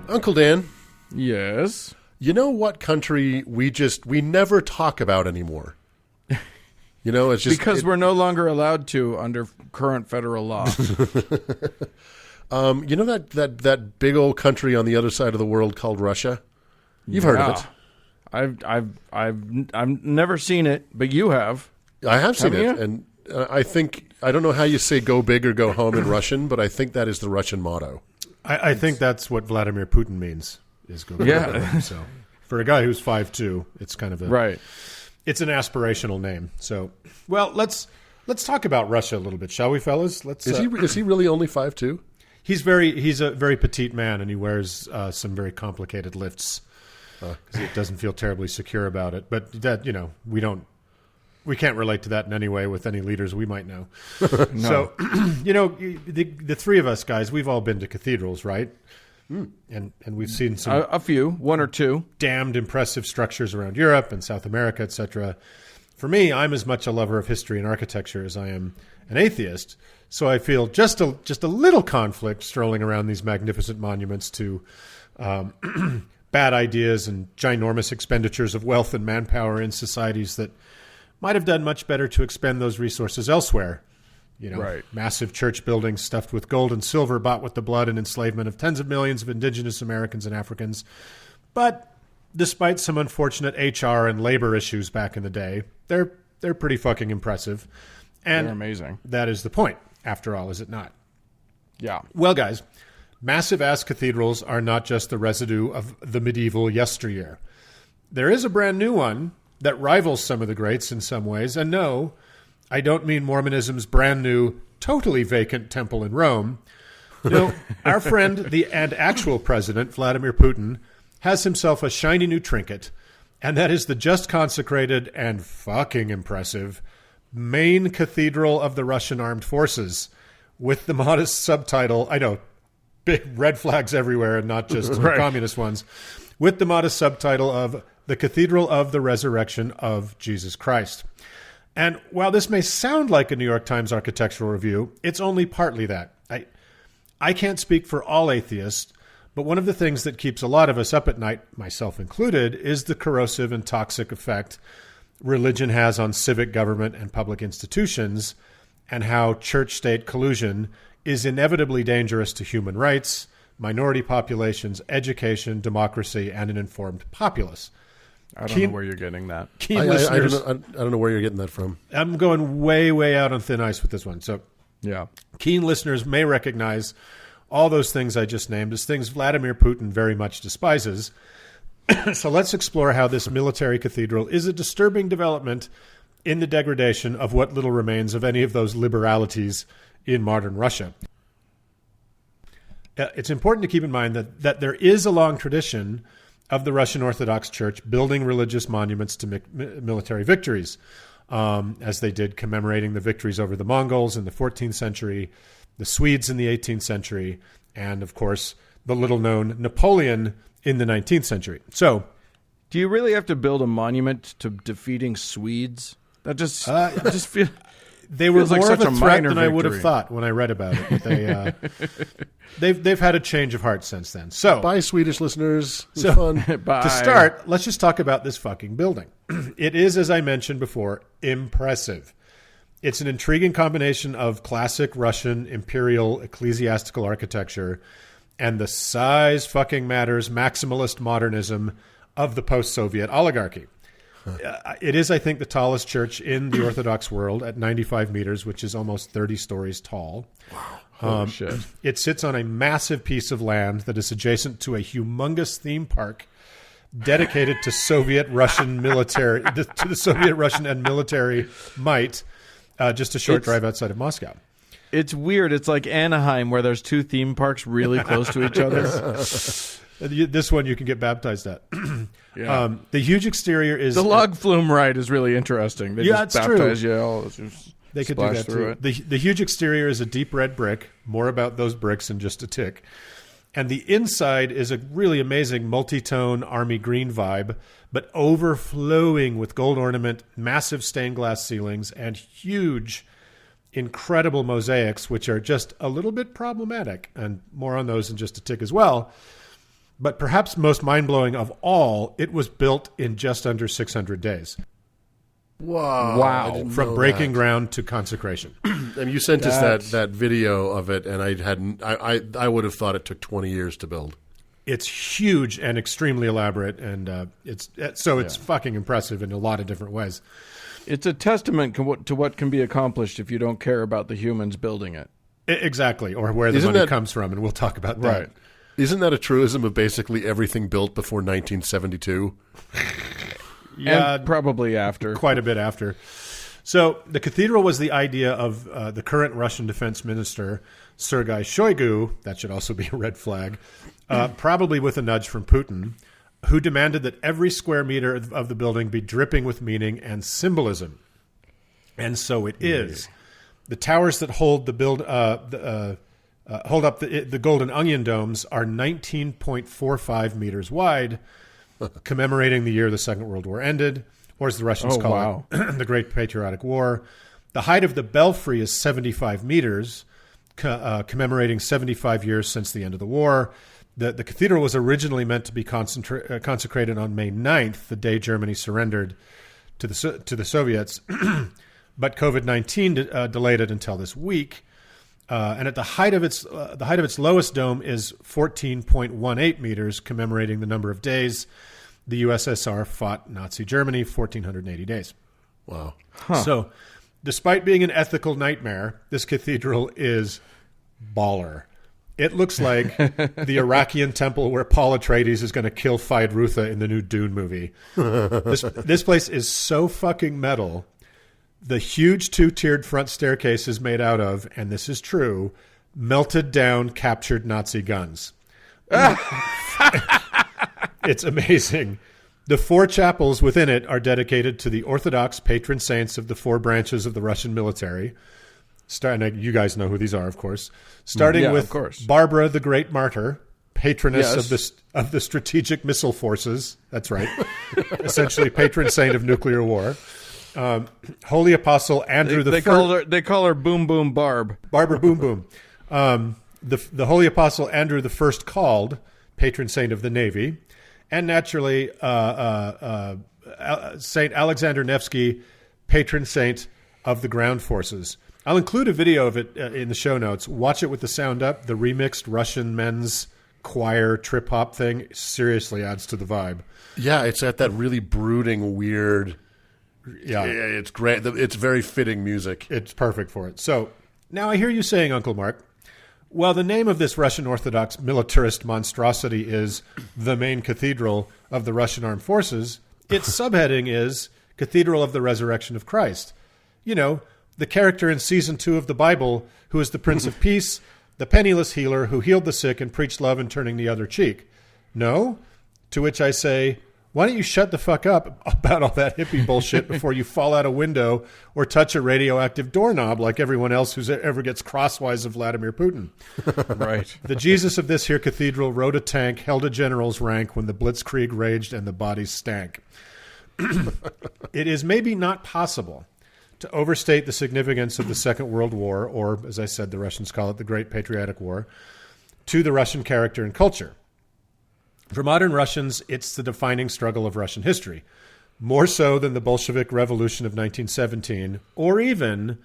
Uncle Dan. Yes? You know what country we never talk about anymore? You know, it's just... Because we're no longer allowed to under current federal law. You know that big old country on the other side of the world called Russia? You've heard of it. I've never seen it, but you have. I have seen it, you? and I don't know how you say "go big" or "go home" in Russian, but I think that is the Russian motto. I think that's what Vladimir Putin means, is go big. Yeah. So for a guy who's 5'2", it's kind of right. It's an aspirational name. So, well, let's talk about Russia a little bit, shall we, fellas? Is he really only 5'2"? He's a very petite man, and he wears some very complicated lifts because it doesn't feel terribly secure about it. But that, you know, we can't relate to that in any way with any leaders we might know. No. So, you know, the three of us guys, we've all been to cathedrals, right? Mm. And we've seen some a few, one or two, damned impressive structures around Europe and South America, etc. For me, I'm as much a lover of history and architecture as I am an atheist. So I feel just a little conflict strolling around these magnificent monuments to bad ideas and ginormous expenditures of wealth and manpower in societies that might have done much better to expend those resources elsewhere. You know, right. Massive church buildings stuffed with gold and silver bought with the blood and enslavement of tens of millions of indigenous Americans and Africans. But despite some unfortunate HR and labor issues back in the day, they're pretty fucking impressive. And they're amazing. That is the point, after all, is it not? Yeah. Well, guys, massive-ass cathedrals are not just the residue of the medieval yesteryear. There is a brand new one that rivals some of the greats in some ways. And no, I don't mean Mormonism's brand new, totally vacant temple in Rome. No, our friend and actual president, Vladimir Putin, has himself a shiny new trinket, and that is the just consecrated and fucking impressive Main Cathedral of the Russian Armed Forces, with the modest subtitle, I know, big red flags everywhere and not just right. communist ones, with the modest subtitle of the Cathedral of the Resurrection of Jesus Christ. And while this may sound like a New York Times architectural review, it's only partly that. I can't speak for all atheists, but one of the things that keeps a lot of us up at night, myself included, is the corrosive and toxic effect religion has on civic government and public institutions, and how church-state collusion is inevitably dangerous to human rights, minority populations, education, democracy, and an informed populace. I don't know where you're getting that. I don't know where you're getting that from. I'm going way, way out on thin ice with this one. So, yeah, keen listeners may recognize all those things I just named as things Vladimir Putin very much despises. So let's explore how this military cathedral is a disturbing development in the degradation of what little remains of any of those liberalities in modern Russia. It's important to keep in mind that there is a long tradition of the Russian Orthodox Church building religious monuments to military victories, as they did commemorating the victories over the Mongols in the 14th century, the Swedes in the 18th century, and, of course, the little-known Napoleon in the 19th century. So, do you really have to build a monument to defeating Swedes? That just feels... They were more like of a threat than victory. I would have thought when I read about it. But they've had a change of heart since then. So, bye, Swedish listeners. It was fun. Bye. To start, let's just talk about this fucking building. It is, as I mentioned before, impressive. It's an intriguing combination of classic Russian imperial ecclesiastical architecture and the size fucking matters maximalist modernism of the post-Soviet oligarchy. It is, I think, the tallest church in the Orthodox world at 95 meters, which is almost 30 stories tall. Wow. Holy shit. It sits on a massive piece of land that is adjacent to a humongous theme park dedicated to Soviet Russian military, to the Soviet Russian and military might, just a short drive outside of Moscow. It's weird. It's like Anaheim, where there's two theme parks really close to each other. This one you can get baptized at. Yeah. The huge exterior is... The log flume ride is really interesting. They just baptize you all. They could do that too. The huge exterior is a deep red brick. More about those bricks in just a tick. And the inside is a really amazing multi-tone army green vibe, but overflowing with gold ornament, massive stained glass ceilings, and huge, incredible mosaics, which are just a little bit problematic. And more on those in just a tick as well. But perhaps most mind-blowing of all, it was built in just under 600 days. Whoa. Wow. From breaking ground to consecration. And you sent us that video of it, and I would have thought it took 20 years to build. It's huge and extremely elaborate, and it's fucking impressive in a lot of different ways. It's a testament to what can be accomplished if you don't care about the humans building it. Exactly, or where the money comes from, and we'll talk about that. Right. Isn't that a truism of basically everything built before 1972? Yeah, and probably after. Quite a bit after. So the cathedral was the idea of the current Russian defense minister, Sergei Shoigu. That should also be a red flag. Probably with a nudge from Putin, who demanded that every square meter of the building be dripping with meaning and symbolism. And so it is. The towers that hold hold up the golden onion domes are 19.45 meters wide, commemorating the year the Second World War ended, or as the Russians call it, the Great Patriotic War. The height of the belfry is 75 meters, commemorating 75 years since the end of the war. The cathedral was originally meant to be consecrated on May 9th, the day Germany surrendered to the Soviets, but COVID-19 delayed it until this week. And at the height of its lowest dome is 14.18 meters, commemorating the number of days the USSR fought Nazi Germany, 1,480 days. Wow. Huh. So, despite being an ethical nightmare, this cathedral is baller. It looks like the Iraqian temple where Paul Atreides is going to kill Feyd-Rautha in the new Dune movie. This place is so fucking metal. The huge two-tiered front staircase is made out of, and this is true, melted down captured Nazi guns. It's amazing. The 4 chapels within it are dedicated to the Orthodox patron saints of the 4 branches of the Russian military. You guys know who these are, of course. Starting with Barbara the Great Martyr, patroness of the strategic missile forces. That's right. Essentially patron saint of nuclear war. Holy Apostle Andrew They call her Boom Boom Barb. Barbara Boom Boom. The Holy Apostle Andrew the First Called, patron saint of the Navy. And naturally, Saint Alexander Nevsky, patron saint of the ground forces. I'll include a video of it in the show notes. Watch it with the sound up. The remixed Russian men's choir trip hop thing seriously adds to the vibe. Yeah, it's at that really brooding, weird. Yeah, it's great. It's very fitting music. It's perfect for it. So now I hear you saying, Uncle Mark, well, the name of this Russian Orthodox militarist monstrosity is the Main Cathedral of the Russian Armed Forces. Its subheading is Cathedral of the Resurrection of Christ. You know, the character in season 2 of the Bible who is the Prince of Peace, the penniless healer who healed the sick and preached love and turning the other cheek. No? To which I say, why don't you shut the fuck up about all that hippie bullshit before you fall out a window or touch a radioactive doorknob like everyone else who ever gets crosswise of Vladimir Putin? Right. The Jesus of this here cathedral rode a tank, held a general's rank when the blitzkrieg raged and the bodies stank. It is maybe not possible to overstate the significance of the Second World War, or, as I said, the Russians call it the Great Patriotic War, to the Russian character and culture. For modern Russians, it's the defining struggle of Russian history, more so than the Bolshevik Revolution of 1917, or even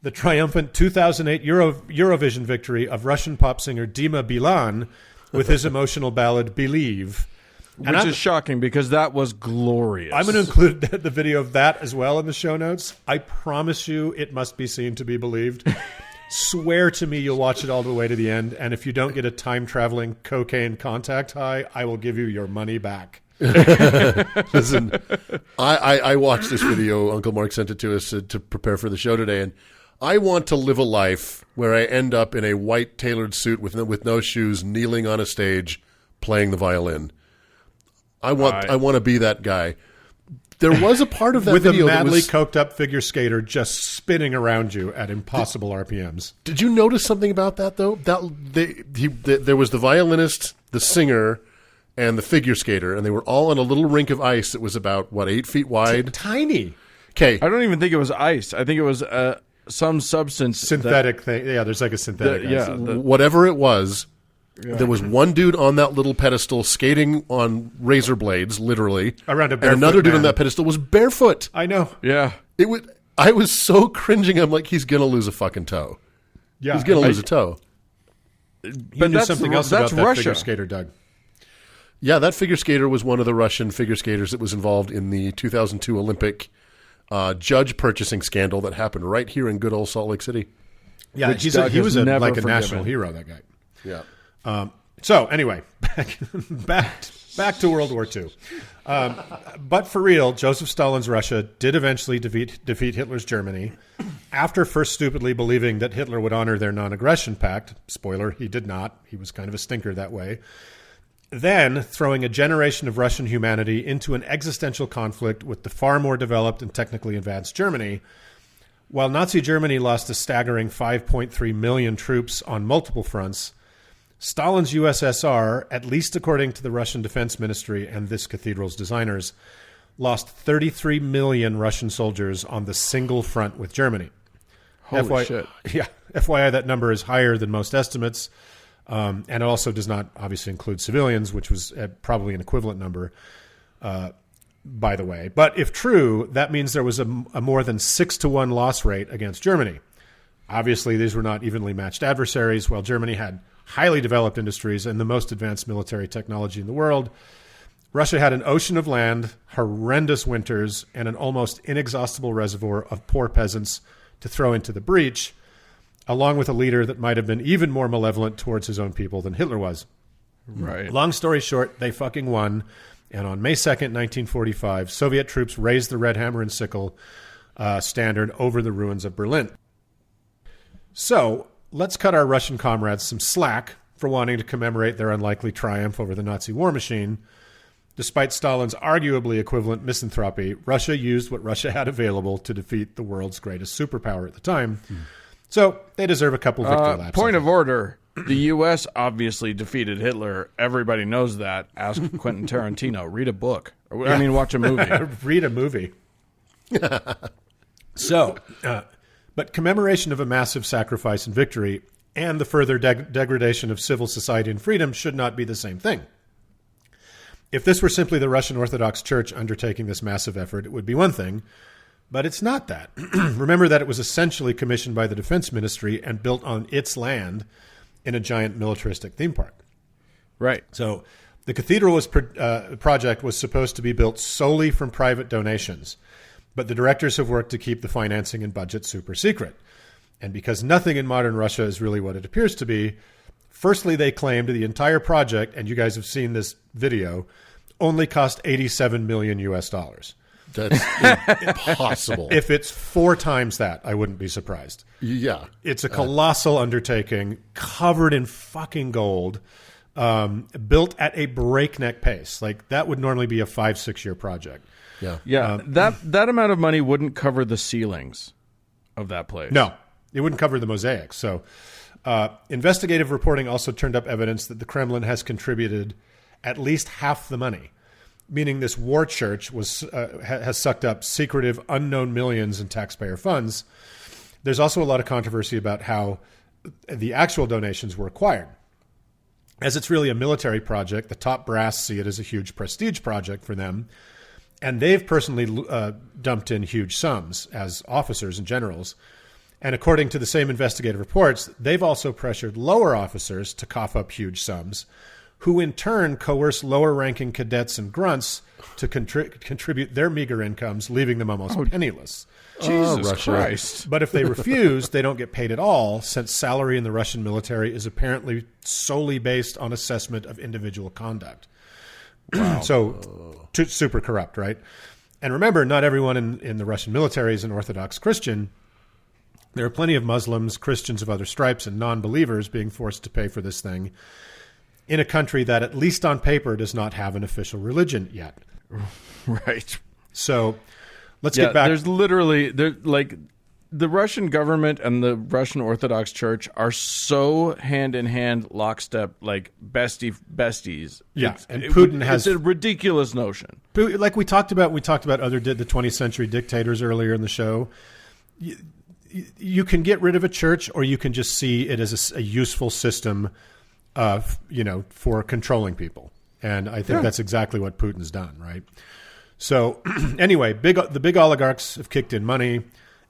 the triumphant 2008 Eurovision victory of Russian pop singer Dima Bilan with his emotional ballad Believe. Which is shocking because that was glorious. I'm going to include the video of that as well in the show notes. I promise you it must be seen to be believed. Swear to me you'll watch it all the way to the end, and if you don't get a time-traveling cocaine contact high, I will give you your money back. Listen, I watched this video. Uncle Mark sent it to us to prepare for the show today, and I want to live a life where I end up in a white tailored suit with no shoes, kneeling on a stage, playing the violin. I want to be that guy. There was a part of that with video a madly that was, coked up figure skater just spinning around you at impossible RPMs. Did you notice something about that though? There was the violinist, the singer, and the figure skater, and they were all on a little rink of ice that was about 8 feet wide, Tiny. Okay, I don't even think it was ice. I think it was some substance. Synthetic thing. Yeah, there's like a synthetic. ice. Whatever it was. Yeah. There was one dude on that little pedestal skating on razor blades, literally, around a barefoot and another dude man. on that pedestal was barefoot. I know. Yeah. I was so cringing. I'm like, he's gonna lose a fucking toe. Yeah, he's gonna lose a toe. But that's something else about that Russia. figure skater, Doug. Yeah, that figure skater was one of the Russian figure skaters that was involved in the 2002 Olympic judge purchasing scandal that happened right here in good old Salt Lake City. Yeah, he was like a national hero. That guy. Yeah. So anyway, back to World War II. But for real, Joseph Stalin's Russia did eventually defeat Hitler's Germany after first stupidly believing that Hitler would honor their non-aggression pact. Spoiler, he did not. He was kind of a stinker that way. Then throwing a generation of Russian humanity into an existential conflict with the far more developed and technically advanced Germany. While Nazi Germany lost a staggering 5.3 million troops on multiple fronts, Stalin's USSR, at least according to the Russian Defense Ministry and this cathedral's designers, lost 33 million Russian soldiers on the single front with Germany. Holy shit. Yeah, FYI, that number is higher than most estimates, and it also does not obviously include civilians, which was probably an equivalent number, by the way. But if true, that means there was a more than 6-to-1 loss rate against Germany. Obviously, these were not evenly matched adversaries. While Germany had highly developed industries and the most advanced military technology in the world, Russia had an ocean of land, horrendous winters, and an almost inexhaustible reservoir of poor peasants to throw into the breach, along with a leader that might have been even more malevolent towards his own people than Hitler was. Right. Long story short, they fucking won. And on May 2nd, 1945, Soviet troops raised the red hammer and sickle standard over the ruins of Berlin. So let's cut our Russian comrades some slack for wanting to commemorate their unlikely triumph over the Nazi war machine. Despite Stalin's arguably equivalent misanthropy, Russia used what Russia had available to defeat the world's greatest superpower at the time. So they deserve a couple victory laps. Point of order. The U.S. obviously defeated Hitler. Everybody knows that. Ask Quentin Tarantino. Read a book. I mean, watch a movie. Read a movie. But commemoration of a massive sacrifice and victory and the further degradation of civil society and freedom should not be the same thing. If this were simply the Russian Orthodox Church undertaking this massive effort, it would be one thing, but it's not that. Remember that it was essentially commissioned by the Defense Ministry and built on its land in a giant militaristic theme park. Right. So the cathedral project was supposed to be built solely from private donations, but the directors have worked to keep the financing and budget super secret. And because nothing in modern Russia is really what it appears to be, firstly, they claimed the entire project, and you guys have seen this video, only cost $87 million US. That's impossible. If it's 4 times that, I wouldn't be surprised. Yeah. It's a colossal undertaking, covered in fucking gold, built at a breakneck pace. Like, that would normally be a 5-6 year project. Yeah. Yeah. That amount of money wouldn't cover the ceilings of that place. No, it wouldn't cover the mosaics. So investigative reporting also turned up evidence that the Kremlin has contributed at least half the money, meaning this war church has sucked up secretive, unknown millions in taxpayer funds. There's also a lot of controversy about how the actual donations were acquired. As it's really a military project, the top brass see it as a huge prestige project for them, and they've personally dumped in huge sums as officers and generals. And according to the same investigative reports, they've also pressured lower officers to cough up huge sums, who in turn coerce lower-ranking cadets and grunts to contribute their meager incomes, leaving them almost penniless. Jesus Christ. But if they refuse, they don't get paid at all, since salary in the Russian military is apparently solely based on assessment of individual conduct. Wow. So, super corrupt, right? And remember, not everyone in the Russian military is an Orthodox Christian. There are plenty of Muslims, Christians of other stripes, and non-believers being forced to pay for this thing in a country that, at least on paper, does not have an official religion yet. Right. So let's get back. There's literally the Russian government and the Russian Orthodox Church are so hand in hand, lockstep, like besties. Yeah, and Putin has it's a ridiculous notion. Like we talked about other the 20th century dictators earlier in the show. You can get rid of a church, or you can just see it as a useful system, for controlling people. And I think that's exactly what Putin's done, right? So anyway, the big oligarchs have kicked in money.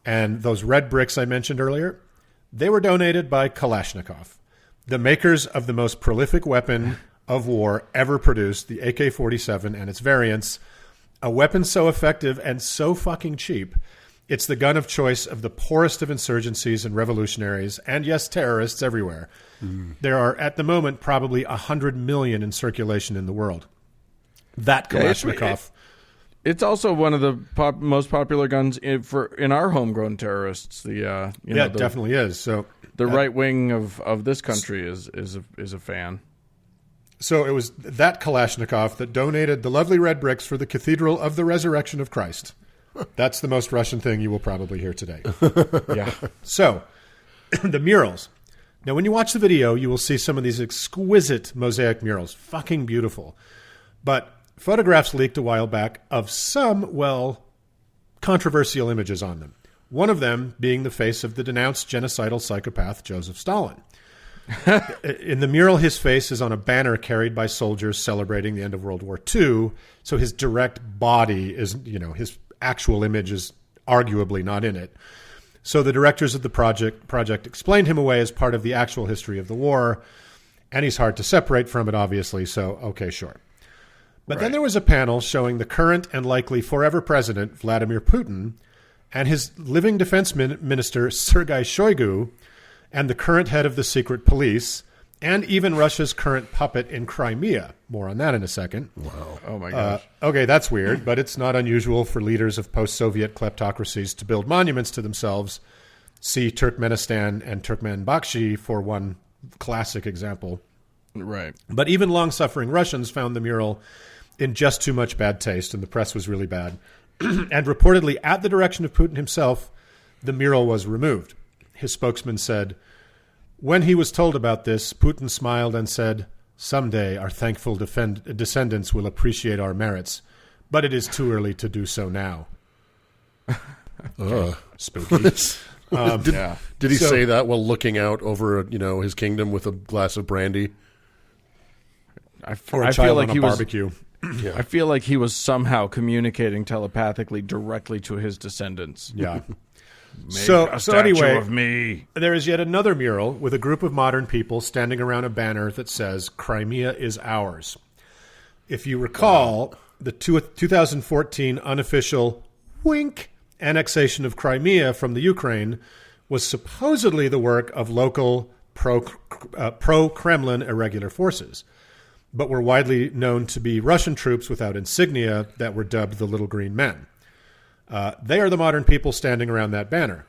And those red bricks I mentioned earlier, they were donated by Kalashnikov, the makers of the most prolific weapon of war ever produced, the AK-47 and its variants, a weapon so effective and so fucking cheap, it's the gun of choice of the poorest of insurgencies and revolutionaries, and yes, terrorists everywhere. There are, at the moment, probably 100 million in circulation in the world. That Kalashnikov... It's also one of the most popular guns in our homegrown terrorists. It definitely is. So the right wing of this country is a fan. So it was that Kalashnikov that donated the lovely red bricks for the Cathedral of the Resurrection of Christ. That's the most Russian thing you will probably hear today. Yeah. So the murals. Now, when you watch the video, you will see some of these exquisite mosaic murals, fucking beautiful, but. Photographs leaked a while back of some, controversial images on them. One of them being the face of the denounced genocidal psychopath Joseph Stalin. In the mural, his face is on a banner carried by soldiers celebrating the end of World War II. So his direct body is, his actual image is arguably not in it. So the directors of the project explained him away as part of the actual history of the war. And he's hard to separate from it, obviously. So, okay, sure. But then there was a panel showing the current and likely forever president, Vladimir Putin, and his living defense minister, Sergei Shoigu, and the current head of the secret police, and even Russia's current puppet in Crimea. More on that in a second. Wow. Oh, my gosh. Okay, that's weird, but it's not unusual for leaders of post-Soviet kleptocracies to build monuments to themselves. See Turkmenistan and Turkmenbashi for one classic example. Right. But even long-suffering Russians found the mural in just too much bad taste, and the press was really bad. And reportedly, at the direction of Putin himself, the mural was removed. His spokesman said, when he was told about this, Putin smiled and said, someday our thankful descendants will appreciate our merits, but it is too early to do so now. Spooky. Did he say that while looking out over his kingdom with a glass of brandy? I feel like he barbecue. I feel like he was somehow communicating telepathically directly to his descendants. Yeah. So anyway, of me. There is yet another mural with a group of modern people standing around a banner that says Crimea is ours. If you recall, the 2014 unofficial wink annexation of Crimea from the Ukraine was supposedly the work of local pro-Kremlin irregular forces, but were widely known to be Russian troops without insignia that were dubbed the Little Green Men. They are the modern people standing around that banner.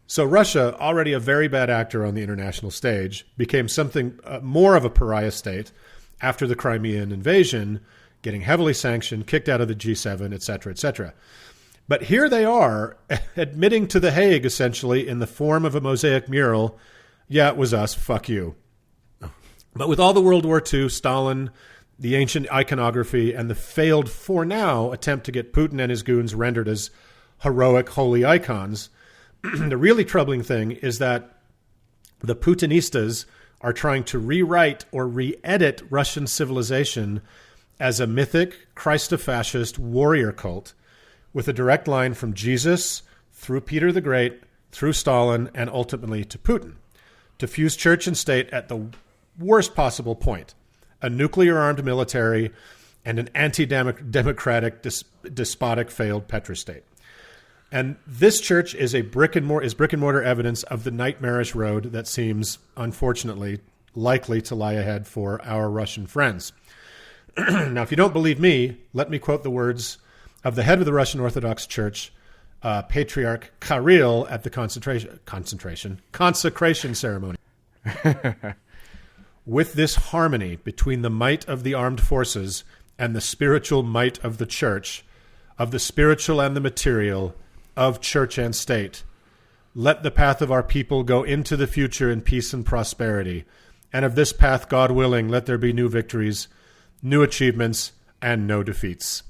So Russia, already a very bad actor on the international stage, became something more of a pariah state after the Crimean invasion, getting heavily sanctioned, kicked out of the G7, etc., etc. But here they are, admitting to The Hague, essentially, in the form of a mosaic mural, yeah, it was us, fuck you. But with all the World War II, Stalin, the ancient iconography, and the failed, for now, attempt to get Putin and his goons rendered as heroic, holy icons, the really troubling thing is that the Putinistas are trying to rewrite or re-edit Russian civilization as a mythic, Christofascist warrior cult with a direct line from Jesus through Peter the Great, through Stalin, and ultimately to Putin, to fuse church and state at the worst possible point, a nuclear-armed military and an anti-democratic, despotic, failed petrostate. And this church is brick and mortar evidence of the nightmarish road that seems, unfortunately, likely to lie ahead for our Russian friends. Now, if you don't believe me, let me quote the words of the head of the Russian Orthodox Church, Patriarch Kirill, at the consecration ceremony. With this harmony between the might of the armed forces and the spiritual might of the church, of the spiritual and the material, of church and state. Let the path of our people go into the future in peace and prosperity. And of this path, God willing, let there be new victories, new achievements, and no defeats.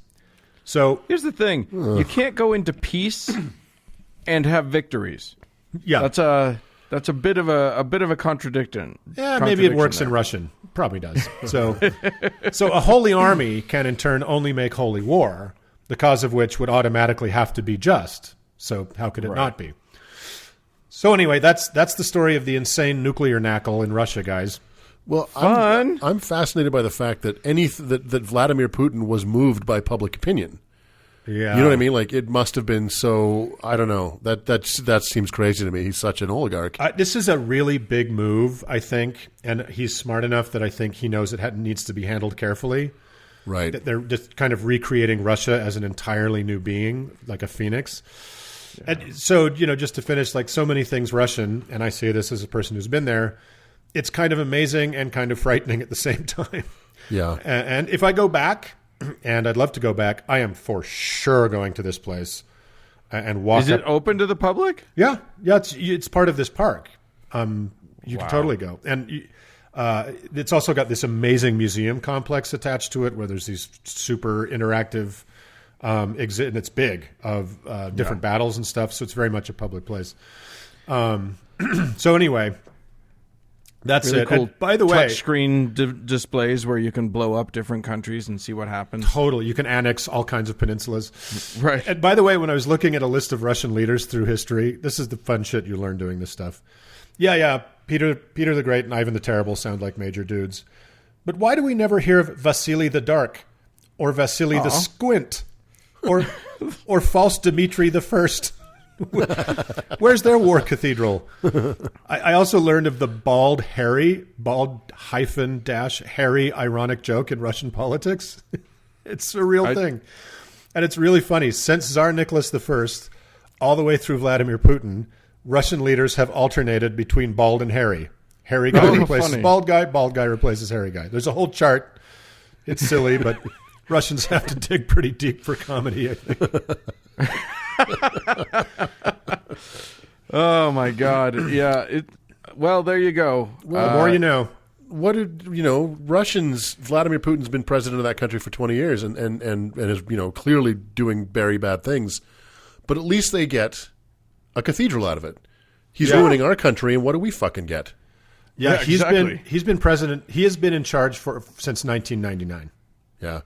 So here's the thing: you can't go into peace and have victories. yeah, that's a bit of a contradiction. yeah, maybe it works there. in Russian. Probably does. So, so a holy army can in turn only make holy war, the cause of which would automatically have to be just. So how could it not be? So anyway, that's the story of the insane nuclear knackle in Russia, guys. Well, Fun. I'm fascinated by the fact that that Vladimir Putin was moved by public opinion. Yeah, You know what I mean? Like, it must have been so. I don't know. That seems crazy to me. He's such an oligarch. This is a really big move, I think, and he's smart enough that I think he knows it needs to be handled carefully. Right. That they're just kind of recreating Russia as an entirely new being, like a phoenix. Yeah. And so, just to finish, like so many things Russian, and I say this as a person who's been there, it's kind of amazing and kind of frightening at the same time. Yeah. And if I go back, and I'd love to go back, I am for sure going to this place and walk. Is it open to the public? Yeah. It's part of this park. You can totally go, and it's also got this amazing museum complex attached to it, where there's these super interactive exhibit, and it's big of different battles and stuff. So it's very much a public place. So anyway. That's really it. Cool. And by the way, touchscreen displays where you can blow up different countries and see what happens. Totally, you can annex all kinds of peninsulas. Right. And by the way, when I was looking at a list of Russian leaders through history, this is the fun shit you learn doing this stuff. Yeah. Peter the Great and Ivan the Terrible sound like major dudes, but why do we never hear of Vasily the Dark, or Vasily the Squint, or false Dmitri the First? Where's their war cathedral? I also learned of the bald Harry ironic joke in Russian politics. It's a real thing. And it's really funny. Since Tsar Nicholas I, all the way through Vladimir Putin, Russian leaders have alternated between bald and hairy. Hairy guy replaces funny. bald guy replaces hairy guy. There's a whole chart. It's silly, but Russians have to dig pretty deep for comedy, I think. Oh my God! Yeah. Well, there you go. Well, The more you know. What did Russians? Vladimir Putin's been president of that country for 20 years, and is clearly doing very bad things. But at least they get a cathedral out of it. He's ruining our country, and what do we fucking get? Yeah, exactly. he's been president. He has been in charge since 1999. Yeah.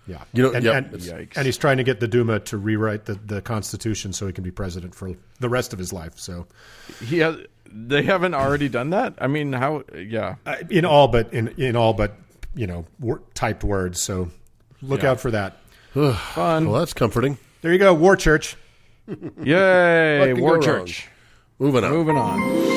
Yeah, Yikes. and he's trying to get the Duma to rewrite the Constitution so he can be president for the rest of his life. So, they haven't already done that. I mean, how? Yeah, in all but typed words. So, look out for that. fun. Well, that's comforting. There you go, War Church. Yay, What can War go wrong? Church. Moving on. Moving on.